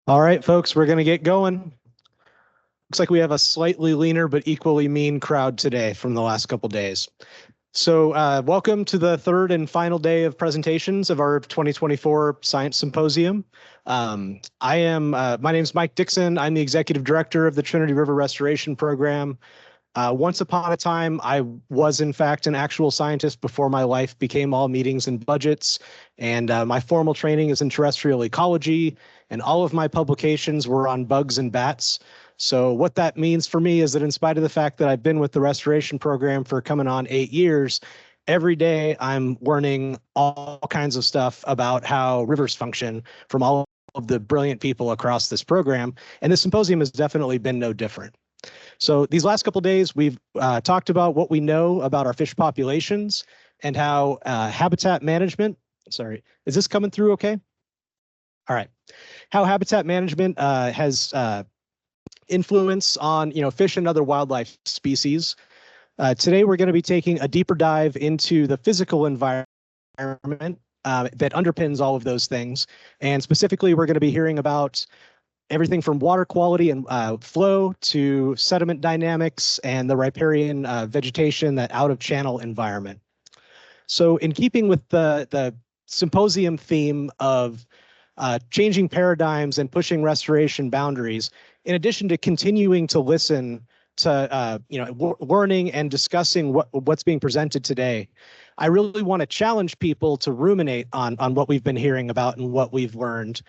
All right, folks, we're going to get going. Looks like we have a slightly leaner but equally mean crowd today from the last couple days. So welcome to the third and final day of presentations of our 2024 Science Symposium. My name is Mike Dixon. I'm the Executive Director of the Trinity River Restoration Program. Once upon a time, I was in fact an actual scientist before my life became all meetings and budgets. And my formal training is in terrestrial ecology, and all of my publications were on bugs and bats. So what that means for me is that in spite of the fact that I've been with the restoration program for coming on 8 years, every day I'm learning all kinds of stuff about how rivers function from all of the brilliant people across this program. And the symposium has definitely been no different. So these last couple of days, we've talked about what we know about our fish populations and how habitat management, sorry, is this coming through okay? All right. How habitat management has influence on fish and other wildlife species. Today, we're going to be taking a deeper dive into the physical environment that underpins all of those things. And specifically, we're going to be hearing about everything from water quality and flow to sediment dynamics and the riparian vegetation, that out-of-channel environment. So in keeping with the symposium theme of changing paradigms and pushing restoration boundaries, in addition to continuing to listen to learning and discussing what's being presented today, I really want to challenge people to ruminate on what we've been hearing about and what we've learned.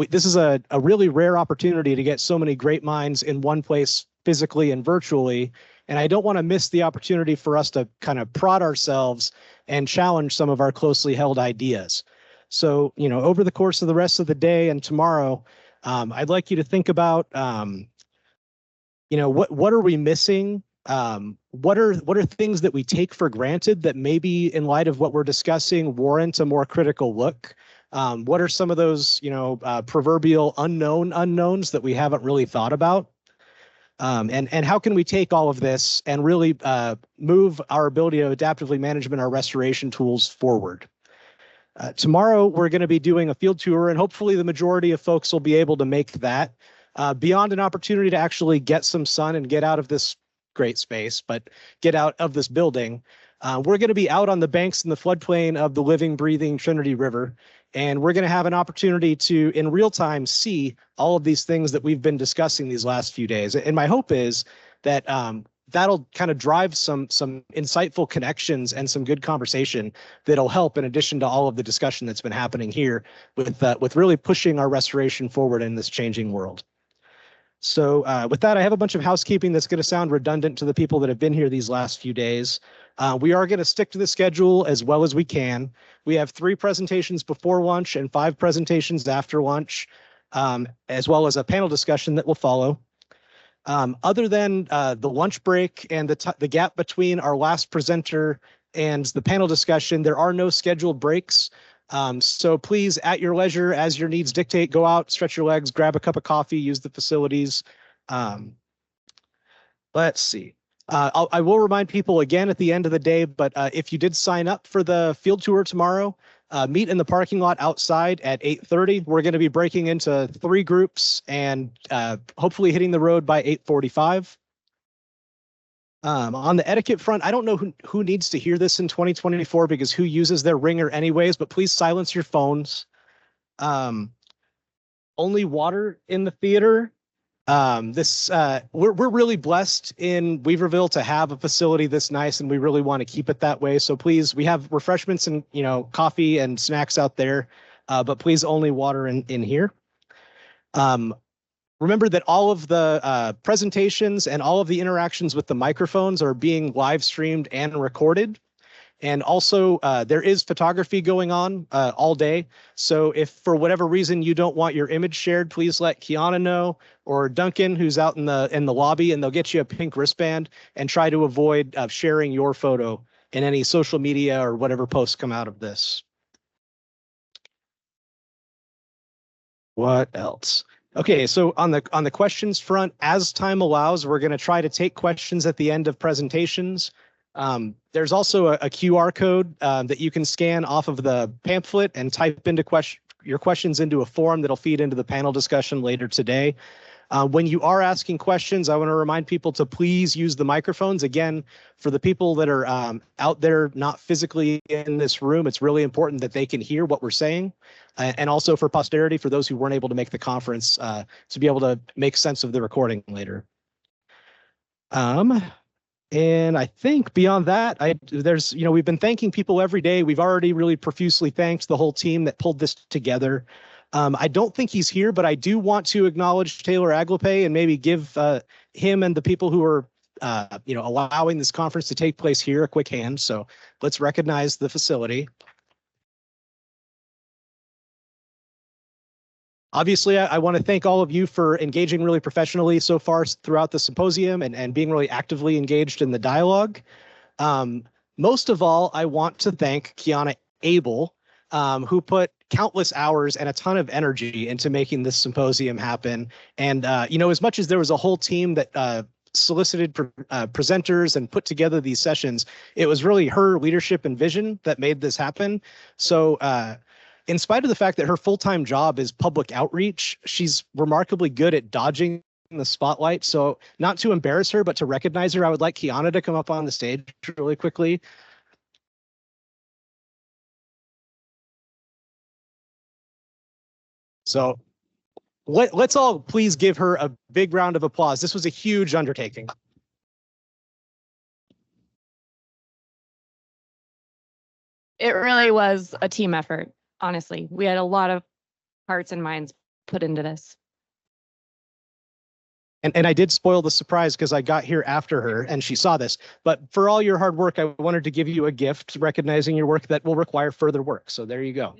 This is a really rare opportunity to get so many great minds in one place physically and virtually. And I don't want to miss the opportunity for us to kind of prod ourselves and challenge some of our closely held ideas. So, over the course of the rest of the day and tomorrow, I'd like you to think about, what are we missing? What are things that we take for granted that maybe in light of what we're discussing warrant a more critical look? What are some of those, proverbial unknown unknowns that we haven't really thought about? And how can we take all of this and really move our ability to adaptively manage our restoration tools forward? Tomorrow, we're going to be doing a field tour, and hopefully the majority of folks will be able to make that. Beyond an opportunity to actually get some sun and get out of this great space, but get out of this building, we're going to be out on the banks in the floodplain of the living, breathing Trinity River. And we're going to have an opportunity to, in real time, see all of these things that we've been discussing these last few days. And my hope is that that'll kind of drive some insightful connections and some good conversation that'll help, in addition to all of the discussion that's been happening here with really pushing our restoration forward in this changing world. So with that, I have a bunch of housekeeping that's going to sound redundant to the people that have been here these last few days. We are going to stick to the schedule as well as we can. We have 3 presentations before lunch and 5 presentations after lunch, as well as a panel discussion that will follow. Other than the lunch break and the gap between our last presenter and the panel discussion, there are no scheduled breaks. So please, at your leisure, as your needs dictate, go out, stretch your legs, grab a cup of coffee, use the facilities. Let's see. I will remind people again at the end of the day, but if you did sign up for the field tour tomorrow, meet in the parking lot outside at 8:30. We're going to be breaking into 3 groups and hopefully hitting the road by 8:45. On the etiquette front, I don't know who needs to hear this in 2024 because who uses their ringer anyways, but please silence your phones. Only water in the theater. We're really blessed in Weaverville to have a facility this nice, and we really want to keep it that way. So please, we have refreshments and coffee and snacks out there, but please only water in here. Remember that all of the presentations and all of the interactions with the microphones are being live streamed and recorded. And also, there is photography going on all day. So if for whatever reason you don't want your image shared, please let Kiana know, or Duncan, who's out in the lobby, and they'll get you a pink wristband, and try to avoid sharing your photo in any social media or whatever posts come out of this. What else? Okay, so on the questions front, as time allows, we're going to try to take questions at the end of presentations. There's also a QR code that you can scan off of the pamphlet and type into your questions into a form that'll feed into the panel discussion later today. When you are asking questions, I want to remind people to please use the microphones. Again, for the people that are out there not physically in this room, it's really important that they can hear what we're saying. And also for posterity, for those who weren't able to make the conference, to be able to make sense of the recording later. And I think beyond that, we've been thanking people every day. We've already really profusely thanked the whole team that pulled this together. I don't think he's here, but I do want to acknowledge Taylor Aglepe and maybe give him and the people who are, allowing this conference to take place here a quick hand. So let's recognize the facility. Obviously, I want to thank all of you for engaging really professionally so far throughout the symposium and being really actively engaged in the dialogue. Most of all, I want to thank Kiana Abel, who put countless hours and a ton of energy into making this symposium happen. And, as much as there was a whole team that solicited presenters and put together these sessions, it was really her leadership and vision that made this happen. So in spite of the fact that her full-time job is public outreach, she's remarkably good at dodging the spotlight. So not to embarrass her, but to recognize her, I would like Kiana to come up on the stage really quickly. So let's all please give her a big round of applause. This was a huge undertaking. It really was a team effort, honestly. We had a lot of hearts and minds put into this. And I did spoil the surprise because I got here after her and she saw this. But for all your hard work, I wanted to give you a gift recognizing your work that will require further work. So there you go.